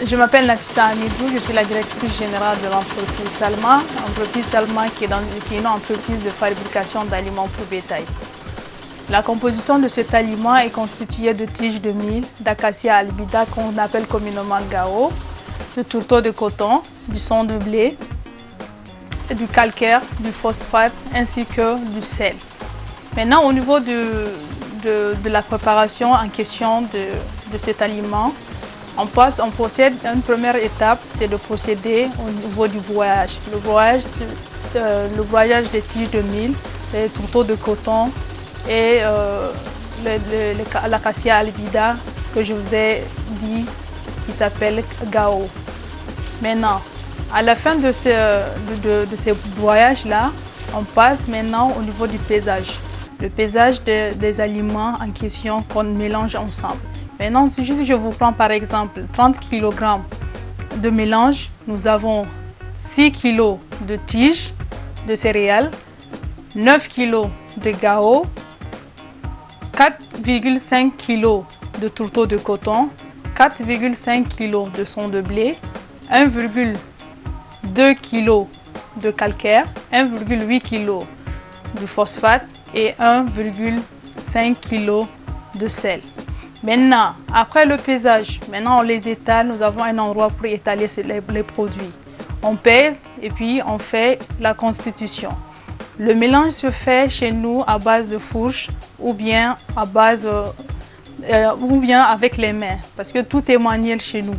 Je m'appelle Nafissa Amidou, je suis la directrice générale de l'entreprise Salma. L'entreprise Salma qui est une entreprise de fabrication d'aliments pour bétail. La composition de cet aliment est constituée de tiges de mil, d'acacia albida qu'on appelle communément gao, de tourteaux de coton, du son de blé, du calcaire, du phosphate ainsi que du sel. Maintenant au niveau de la préparation en question de cet aliment, on procède à une première étape, c'est de procéder au niveau du broyage. Le broyage des tiges de mil, les tourteaux de coton et l'acacia albida que je vous ai dit qui s'appelle gao. Maintenant, à la fin de ces broyages-là, on passe maintenant au niveau du pesage. Le pesage des aliments en question qu'on mélange ensemble. Maintenant, si je vous prends par exemple 30 kg de mélange, nous avons 6 kg de tiges de céréales, 9 kg de gao, 4,5 kg de tourteaux de coton, 4,5 kg de son de blé, 1,2 kg de calcaire, 1,8 kg de phosphate et 1,5 kg de sel. Maintenant, après le pesage, on les étale, nous avons un endroit pour étaler les produits. On pèse et puis on fait la constitution. Le mélange se fait chez nous à base de fourche ou bien avec les mains, parce que tout est manuel chez nous.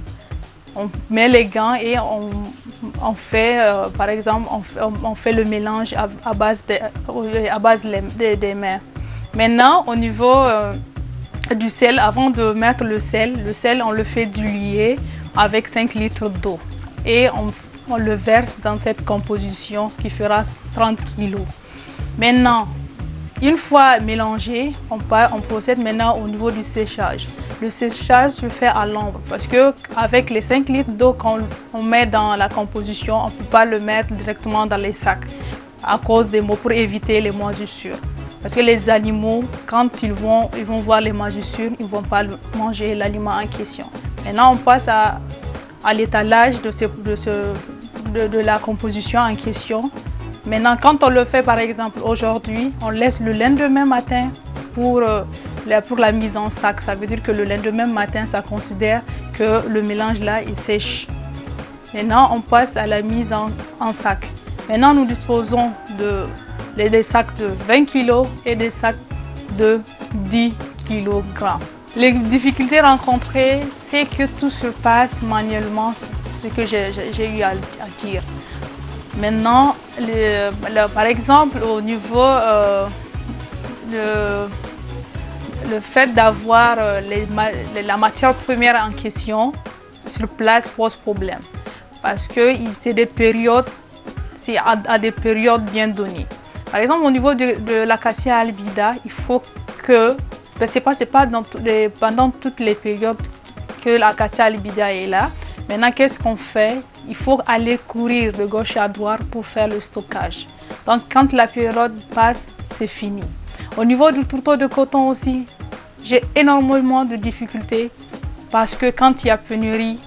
On met les gants et on fait, par exemple, on fait le mélange à base des mains. Maintenant, au niveau du sel, avant de mettre le sel on le fait diluer avec 5 litres d'eau et on le verse dans cette composition qui fera 30 kg. Maintenant, une fois mélangé, on procède maintenant au niveau du séchage. Le séchage se fait à l'ombre parce que avec les 5 litres d'eau qu'on met dans la composition, on ne peut pas le mettre directement dans les sacs pour éviter les moisissures. Parce que les animaux, quand ils vont voir les moisissures, ils ne vont pas manger l'aliment en question. Maintenant, on passe à l'étalage de la composition en question. Maintenant, quand on le fait par exemple aujourd'hui, on laisse le lendemain matin pour la mise en sac. Ça veut dire que le lendemain matin, ça considère que le mélange là, il sèche. Maintenant, on passe à la mise en sac. Maintenant, nous disposons des sacs de 20 kg et des sacs de 10 kg. Les difficultés rencontrées, c'est que tout se passe manuellement, ce que j'ai eu à dire. Maintenant, par exemple, au niveau le fait d'avoir la matière première en question sur place pose problème. Parce que c'est des périodes, c'est à des périodes bien données. Par exemple, au niveau de l'acacia albida, il faut que, c'est pas pendant toutes les périodes que l'acacia albida est là. Maintenant, qu'est-ce qu'on fait? Il faut aller courir de gauche à droite pour faire le stockage. Donc, quand la période passe, c'est fini. Au niveau du tourteau de coton aussi, j'ai énormément de difficultés parce que quand il y a pénurie,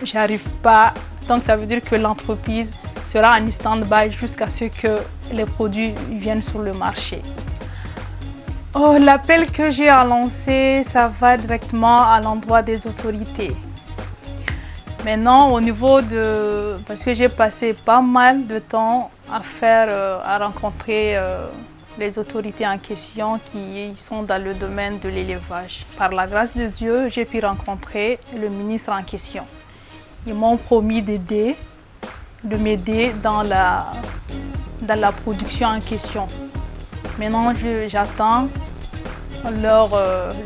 j'arrive pas. Donc, ça veut dire que l'entreprise sera en stand-by jusqu'à ce que les produits viennent sur le marché. Oh, l'appel que j'ai à lancer, ça va directement à l'endroit des autorités. Maintenant, au niveau parce que j'ai passé pas mal de temps à rencontrer les autorités en question qui sont dans le domaine de l'élevage. Par la grâce de Dieu, j'ai pu rencontrer le ministre en question. Ils m'ont promis de m'aider dans la production en question. Maintenant, j'attends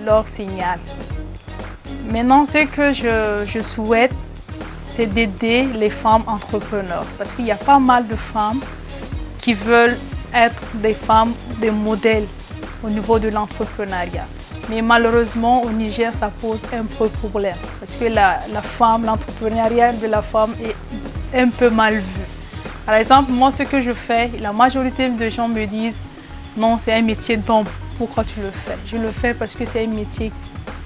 leur signal. Maintenant, ce que je souhaite, c'est d'aider les femmes entrepreneurs. Parce qu'il y a pas mal de femmes qui veulent être des modèles au niveau de l'entrepreneuriat. Mais malheureusement, au Niger, ça pose un peu de problème. Parce que l'entrepreneuriat de la femme est un peu mal vu. Par exemple, moi, ce que je fais, la majorité des gens me disent Non, c'est un métier d'homme. Pourquoi tu le fais? Je le fais parce que c'est un métier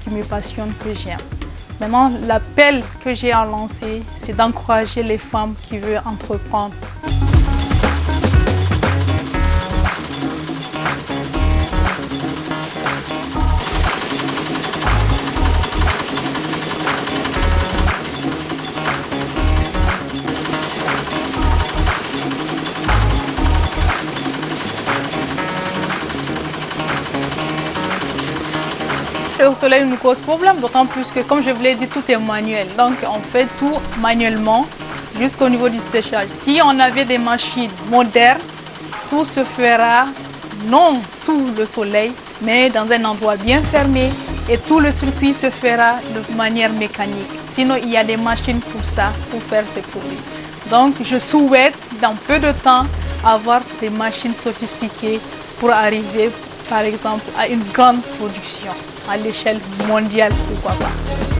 qui me passionne, que j'aime. Maintenant, l'appel que j'ai à lancer, c'est d'encourager les femmes qui veulent entreprendre. Le soleil nous cause problème, d'autant plus que, comme je vous l'ai dit, tout est manuel. Donc, on fait tout manuellement jusqu'au niveau du séchage. Si on avait des machines modernes, tout se fera non sous le soleil, mais dans un endroit bien fermé et tout le circuit se fera de manière mécanique. Sinon, il y a des machines pour ça, pour faire ces produits. Donc, je souhaite, dans peu de temps, avoir des machines sophistiquées pour arriver, par exemple, à une grande production à l'échelle mondiale, pourquoi pas.